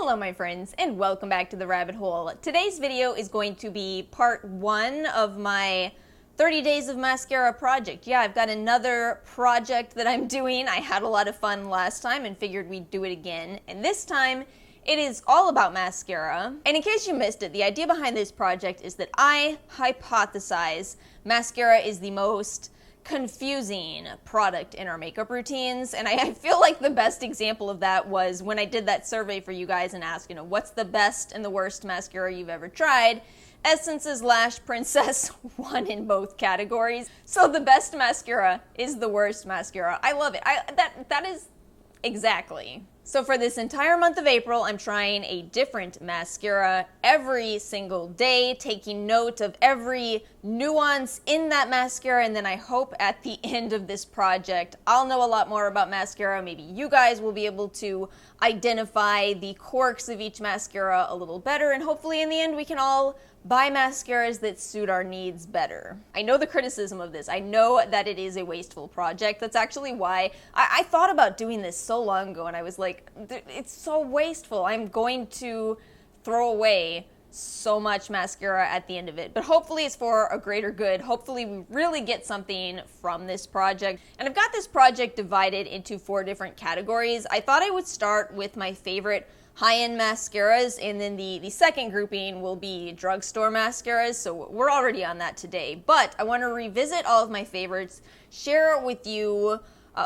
Hello my friends, and welcome back to the rabbit hole. Today's video is going to be part 1 of my 30 days of mascara project. Yeah, I've got another project that I'm doing. I had a lot of fun last time and figured we'd do it again. And this time, it is all about mascara. And in case you missed it, the idea behind this project is that I hypothesize mascara is the most confusing product in our makeup routines, and I feel like the best example of that was when I did that survey for you guys and asked, what's the best and the worst mascara you've ever tried? Essence's Lash Princess won in both categories. So the best mascara is the worst mascara. I love it. That is exactly. So for this entire month of April, I'm trying a different mascara every single day, taking note of every nuance in that mascara, and then I hope at the end of this project, I'll know a lot more about mascara. Maybe you guys will be able to identify the quirks of each mascara a little better, and hopefully in the end we can all buy mascaras that suit our needs better. I know the criticism of this. I know that it is a wasteful project. That's actually why I thought about doing this so long ago, and I was like, it's so wasteful. I'm going to throw away so much mascara at the end of it. But hopefully it's for a greater good. Hopefully we really get something from this project. And I've got this project divided into 4 different categories. I thought I would start with my favorite high-end mascaras, and then the second grouping will be drugstore mascaras, so we're already on that today. But I want to revisit all of my favorites, share with you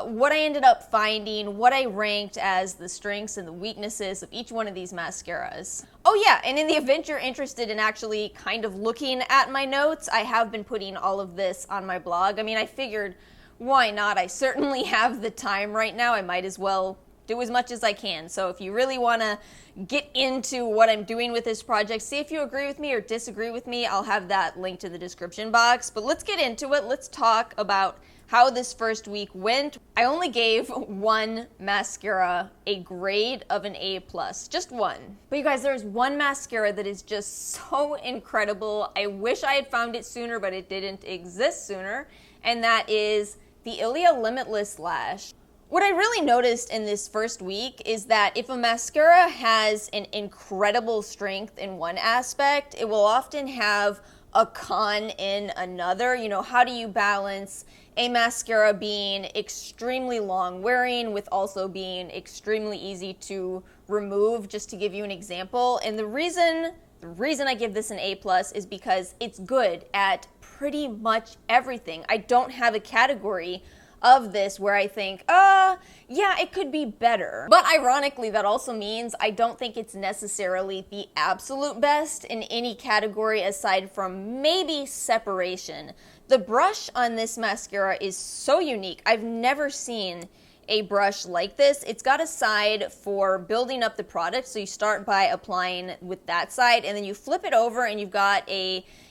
what I ended up finding, what I ranked as the strengths and the weaknesses of each one of these mascaras. Oh yeah, and in the event you're interested in actually kind of looking at my notes, I have been putting all of this on my blog. I mean, I figured, why not? I certainly have the time right now. I might as well do as much as I can. So if you really want to get into what I'm doing with this project, see if you agree with me or disagree with me, I'll have that linked in the description box. But let's get into it. Let's talk about how this first week went. I only gave one mascara a grade of an A+, just one. But you guys, there's one mascara that is just so incredible. I wish I had found it sooner, but it didn't exist sooner, and that is the Ilia Limitless Lash. What I really noticed in this first week is that if a mascara has an incredible strength in one aspect, it will often have a con in another. How do you balance a mascara being extremely long wearing with also being extremely easy to remove, just to give you an example? And the reason I give this an A+ is because it's good at pretty much everything. I don't have a category of this where I think, yeah, it could be better. But ironically, that also means I don't think it's necessarily the absolute best in any category aside from maybe separation. The brush on this mascara is so unique. I've never seen a brush like this. It's got a side for building up the product, so you start by applying with that side, and then you flip it over and you've got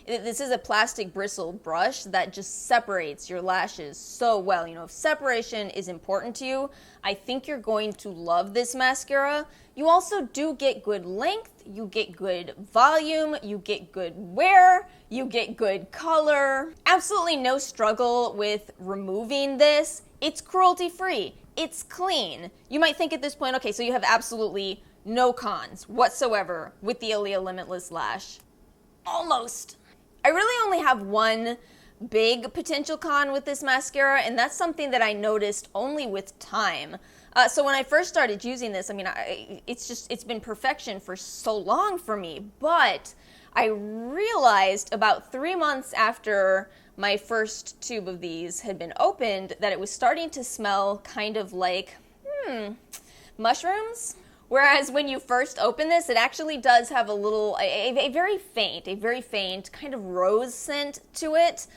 this is a plastic bristle brush that just separates your lashes so well. If separation is important to you, I think you're going to love this mascara. You also do get good length, you get good volume, you get good wear, you get good color. Absolutely no struggle with removing this. It's cruelty-free. It's clean. You might think at this point, okay, so you have absolutely no cons whatsoever with the Ilia Limitless Lash. Almost. I really only have one big potential con with this mascara, and that's something that I noticed only with time. So when I first started using this, it's been perfection for so long for me, but I realized about 3 months after my first tube of these had been opened that it was starting to smell kind of like, mushrooms. Whereas when you first open this, it actually does have a very faint kind of rose scent to it.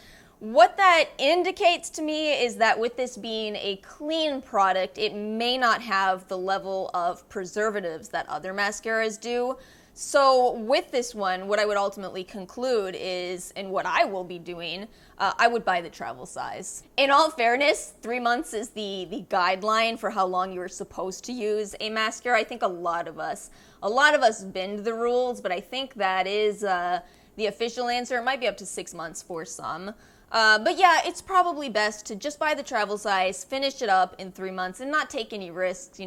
What that indicates to me is that with this being a clean product, it may not have the level of preservatives that other mascaras do. So with this one, what I would ultimately conclude is, and what I will be doing, I would buy the travel size. In all fairness, 3 months is the guideline for how long you're supposed to use a mascara. I think a lot of us bend the rules, but I think that is the official answer. It might be up to 6 months for some. But yeah, it's probably best to just buy the travel size, finish it up in 3 months, and not take any risks,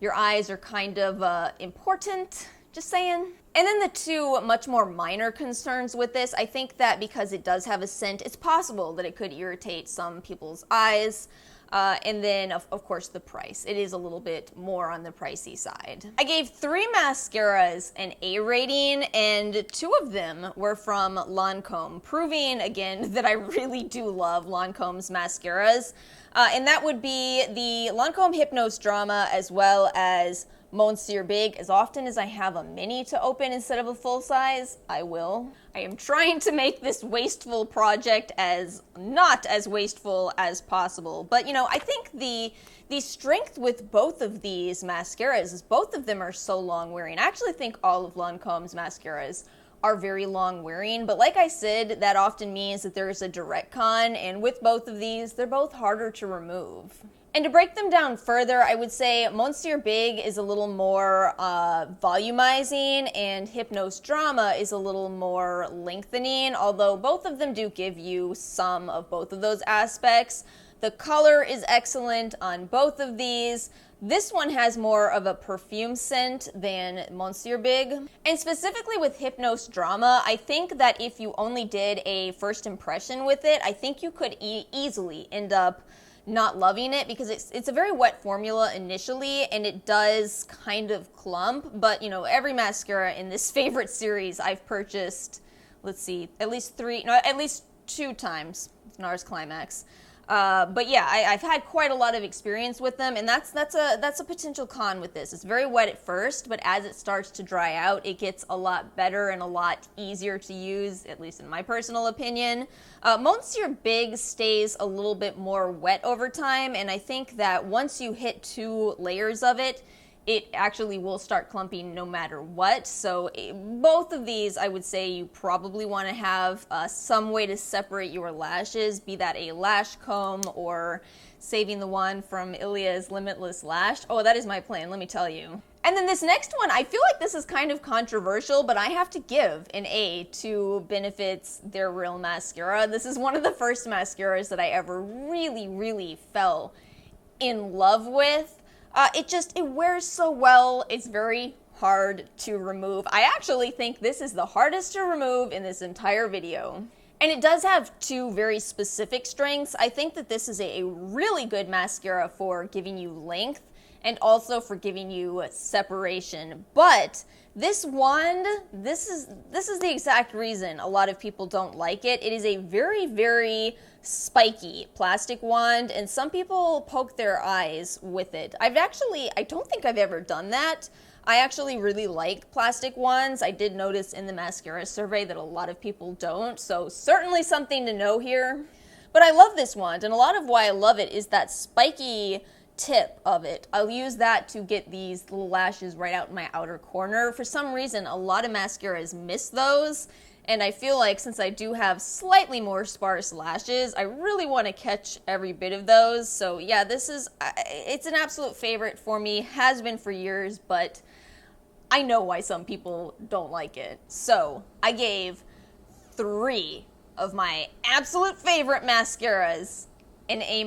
your eyes are kind of important, just saying. And then the two much more minor concerns with this, I think that because it does have a scent, it's possible that it could irritate some people's eyes. And then, of course, the price. It is a little bit more on the pricey side. I gave 3 mascaras an A rating, and 2 of them were from Lancome, proving, again, that I really do love Lancome's mascaras. And that would be the Lancome Hypnose Drama, as well as Monsieur Big. As often as I have a mini to open instead of a full size, I will. I am trying to make this wasteful project as not as wasteful as possible. But, you know, I think the strength with both of these mascaras is both of them are so long wearing. I actually think all of Lancome's mascaras are very long wearing, but like I said, that often means that there's a direct con, and with both of these, they're both harder to remove. And to break them down further, I would say Monsieur Big is a little more volumizing, and Hypnose Drama is a little more lengthening, although both of them do give you some of both of those aspects. The color is excellent on both of these. This one has more of a perfume scent than Monsieur Big. And specifically with Hypnose Drama, I think that if you only did a first impression with it, I think you could easily end up not loving it, because it's a very wet formula initially, and it does kind of clump. But, you know, every mascara in this favorite series I've purchased, let's see, at least 2 times. NARS Climax. But yeah, I've had quite a lot of experience with them, and that's a potential con with this. It's very wet at first, but as it starts to dry out, it gets a lot better and a lot easier to use, at least in my personal opinion. Monsieur Big stays a little bit more wet over time, and I think that once you hit 2 layers of it, it actually will start clumping no matter what. So both of these, I would say you probably want to have some way to separate your lashes, be that a lash comb or saving the one from Ilia's Limitless Lash. Oh, that is my plan, let me tell you. And then this next one, I feel like this is kind of controversial, but I have to give an A to Benefit's Theyre Real Mascara. This is one of the first mascaras that I ever really fell in love with. It wears so well. It's very hard to remove. I actually think this is the hardest to remove in this entire video. And it does have 2 very specific strengths. I think that this is a really good mascara for giving you length and also for giving you separation. But this wand, this is the exact reason a lot of people don't like it. It is a very spiky plastic wand, and some people poke their eyes with it. I don't think I've ever done that. I actually really like plastic wands. I did notice in the mascara survey that a lot of people don't, so certainly something to know here. But I love this wand, and a lot of why I love it is that spiky tip of it. I'll use that to get these little lashes right out in my outer corner. For some reason, a lot of mascaras miss those, and I feel like since I do have slightly more sparse lashes, I really want to catch every bit of those. So yeah, it's an absolute favorite for me, has been for years, but I know why some people don't like it. So I gave 3 of my absolute favorite mascaras an A-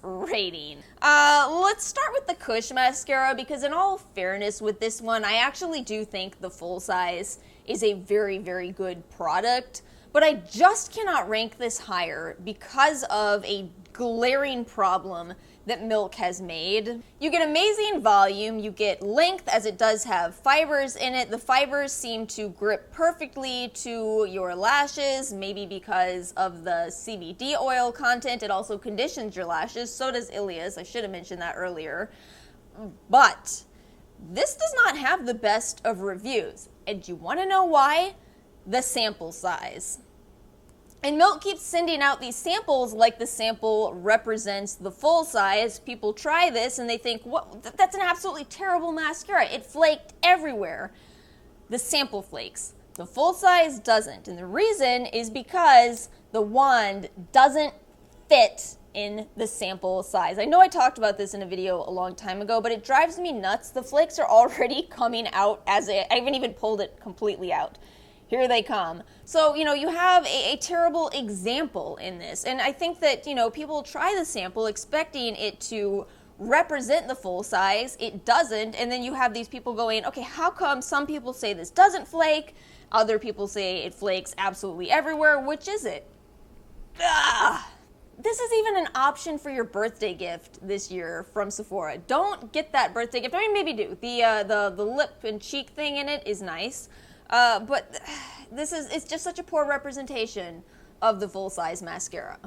rating. Let's start with the Cush Mascara, because in all fairness with this one, I actually do think the full size is a very good product, but I just cannot rank this higher because of a glaring problem that Milk has made. You get amazing volume, you get length as it does have fibers in it. The fibers seem to grip perfectly to your lashes, maybe because of the CBD oil content. It also conditions your lashes, so does Ilia's. I should have mentioned that earlier. But this does not have the best of reviews. And you want to know why? The sample size. And Milk keeps sending out these samples like the sample represents the full size. People try this and they think, what? That's an absolutely terrible mascara. It flaked everywhere. The sample flakes. The full size doesn't. And the reason is because the wand doesn't fit in the sample size. I know I talked about this in a video a long time ago, but it drives me nuts. The flakes are already coming out I haven't even pulled it completely out. Here they come. So, you know, you have a terrible example in this. And I think that, you know, people try the sample expecting it to represent the full size. It doesn't. And then you have these people going, okay, how come some people say this doesn't flake? Other people say it flakes absolutely everywhere. Which is it? This is even an option for your birthday gift this year from Sephora. Don't get that birthday gift. I mean, maybe do. The lip and cheek thing in it is nice. But it's just such a poor representation of the full-size mascara.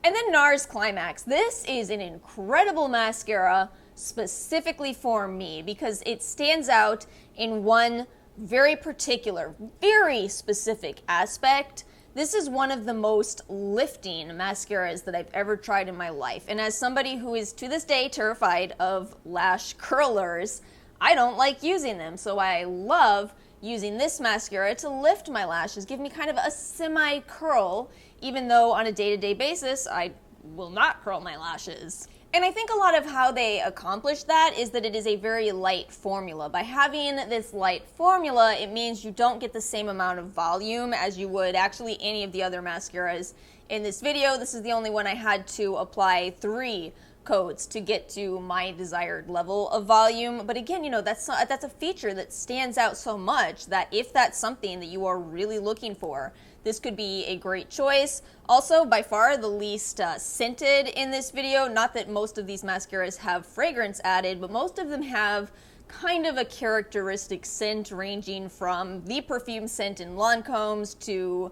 And then NARS Climax. This is an incredible mascara specifically for me because it stands out in one very particular, very specific aspect. This is one of the most lifting mascaras that I've ever tried in my life. And as somebody who is to this day terrified of lash curlers, I don't like using them. So I love using this mascara to lift my lashes, give me kind of a semi-curl, even though on a day-to-day basis, I will not curl my lashes. And I think a lot of how they accomplish that is that it is a very light formula. By having this light formula, it means you don't get the same amount of volume as you would actually any of the other mascaras in this video. This is the only one I had to apply 3 coats to get to my desired level of volume. But again, you know, that's a feature that stands out so much that if that's something that you are really looking for, this could be a great choice. Also, by far the least scented in this video. Not that most of these mascaras have fragrance added, but most of them have kind of a characteristic scent ranging from the perfume scent in Lancome's to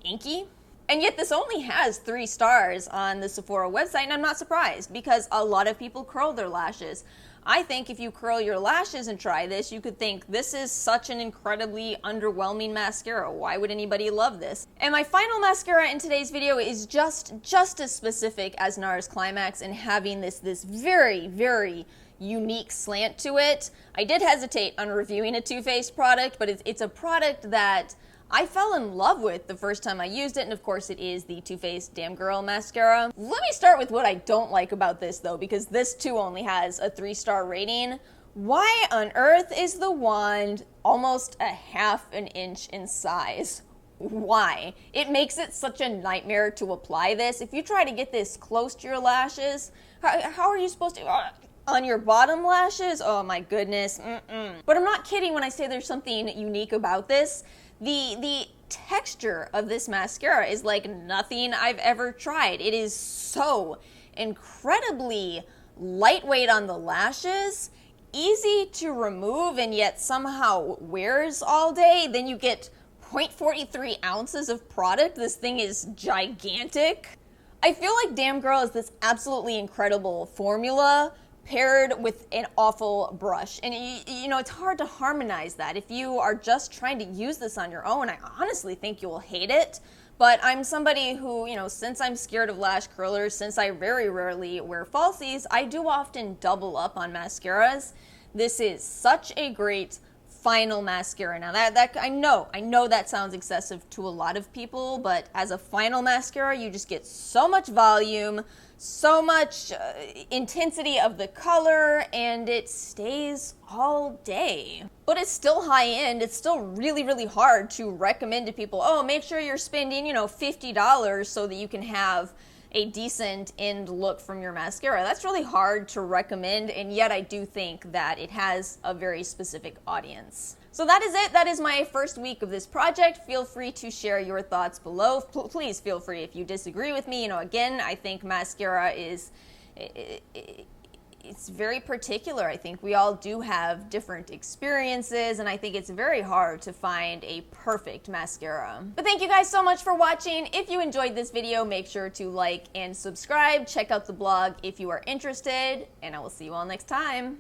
inky. And yet this only has 3 stars on the Sephora website, and I'm not surprised because a lot of people curl their lashes. I think if you curl your lashes and try this, you could think this is such an incredibly underwhelming mascara. Why would anybody love this? And my final mascara in today's video is just as specific as NARS Climax and having this very, very unique slant to it. I did hesitate on reviewing a Too Faced product, but it's a product that I fell in love with the first time I used it, and of course it is the Too Faced Damn Girl Mascara. Let me start with what I don't like about this though, because this too only has a 3-star rating. Why on earth is the wand almost a half an inch in size? Why? It makes it such a nightmare to apply this. If you try to get this close to your lashes, how are you supposed to... on your bottom lashes? Oh my goodness. But I'm not kidding when I say there's something unique about this. The texture of this mascara is like nothing I've ever tried. It is so incredibly lightweight on the lashes, easy to remove, and yet somehow wears all day. Then you get 0.43 ounces of product. This thing is gigantic. I feel like Damn Girl is this absolutely incredible formula paired with an awful brush. And you know, it's hard to harmonize that. If you are just trying to use this on your own, I honestly think you will hate it. But I'm somebody who, you know, since I'm scared of lash curlers, since I very rarely wear falsies, I do often double up on mascaras. This is such a great final mascara. Now that I know that sounds excessive to a lot of people, but as a final mascara, you just get so much volume, so much intensity of the color, and it stays all day. But it's still high end. It's still really, really hard to recommend to people, oh, make sure you're spending, you know, $50 so that you can have a decent end look from your mascara. That's really hard to recommend, and yet I do think that it has a very specific audience. So that is it. That is my first week of this project. Feel free to share your thoughts below. Please feel free if you disagree with me. You know, again, I think mascara is... it's very particular. I think we all do have different experiences, and I think it's very hard to find a perfect mascara. But thank you guys so much for watching. If you enjoyed this video, make sure to like and subscribe. Check out the blog if you are interested, and I will see you all next time.